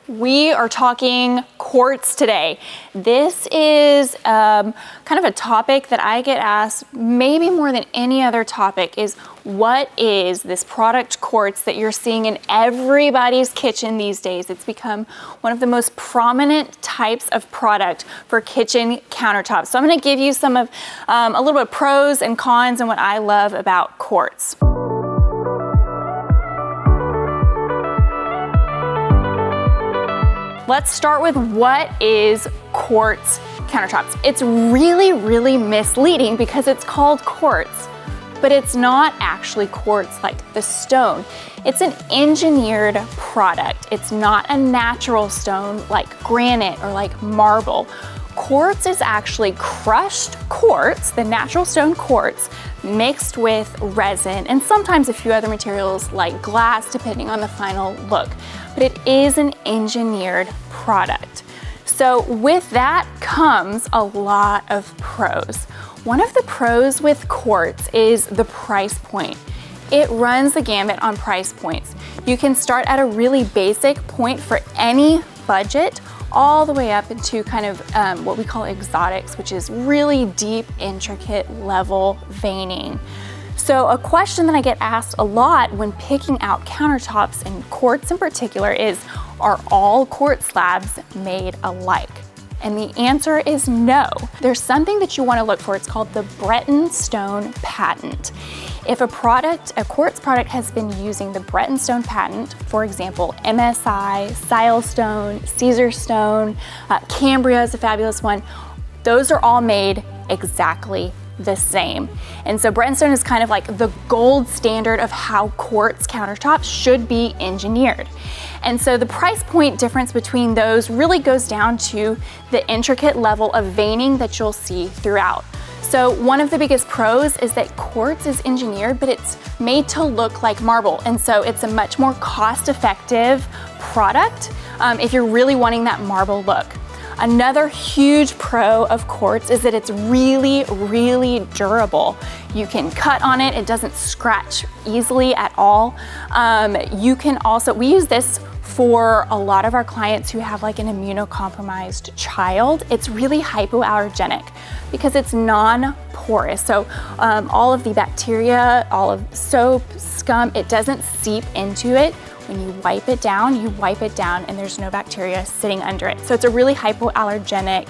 We are talking quartz today. This is kind of a topic that I get asked maybe more than any other topic is what is this product quartz that you're seeing in everybody's kitchen these days? It's become one of the most prominent types of product for kitchen countertops. So I'm gonna give you some of a little bit of pros and cons and what I love about quartz. Let's start with what is quartz countertops. It's really misleading because it's called quartz, but it's not actually quartz like the stone. It's an engineered product. It's not a natural stone like granite or like marble. Quartz is actually crushed quartz, the natural stone quartz, mixed with resin and sometimes a few other materials like glass, depending on the final look. But it is an engineered product. So with that comes a lot of pros. One of the pros with quartz is the price point. It runs the gamut on price points. You can start at a really basic point for any budget, all the way up into kind of what we call exotics, which is really deep, intricate level veining. So a question that I get asked a lot when picking out countertops and quartz in particular is, are all quartz slabs made alike? And the answer is no. There's something that you want to look for. It's called the Breton stone patent. If a quartz product has been using the Breton stone patent, for example, MSI, Silestone, Caesar stone, Cambria is a fabulous one, those are all made exactly the same. And so Breton stone is kind of like the gold standard of how quartz countertops should be engineered. And so the price point difference between those really goes down to the intricate level of veining that you'll see throughout. So one of the biggest pros is that quartz is engineered, but it's made to look like marble. And so it's a much more cost-effective product if you're really wanting that marble look. Another huge pro of quartz is that it's really durable. You can cut on it, it doesn't scratch easily at all. You can also, we use this for a lot of our clients who have like an immunocompromised child. It's really hypoallergenic because it's non-porous. So all of the bacteria, all of soap, scum, it doesn't seep into it. When you wipe it down and there's no bacteria sitting under it. So it's a really hypoallergenic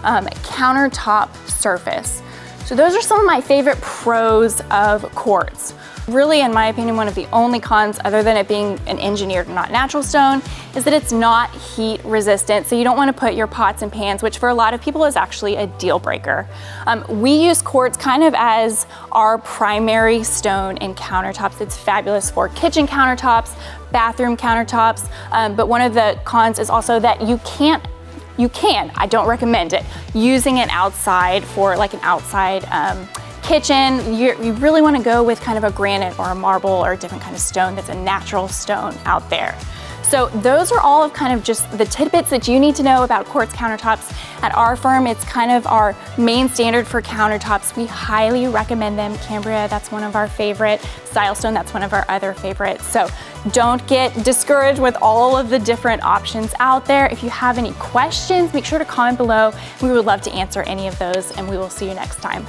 countertop surface. So those are some of my favorite pros of quartz. Really, in my opinion, one of the only cons, other than it being an engineered, not natural stone, is that it's not heat resistant. So you don't want to put your pots and pans, which for a lot of people is actually a deal breaker. We use quartz kind of as our primary stone in countertops. It's fabulous for kitchen countertops, bathroom countertops, but one of the cons is also that you can, I don't recommend it, using it outside for like an outside kitchen. You really want to go with kind of a granite or a marble or a different kind of stone that's a natural stone out there. So those are all of kind of just the tidbits that you need to know about quartz countertops. At our firm, it's kind of our main standard for countertops. We highly recommend them. Cambria, that's one of our favorite. Silestone, that's one of our other favorites. So don't get discouraged with all of the different options out there. If you have any questions, make sure to comment below. We would love to answer any of those, and we will see you next time.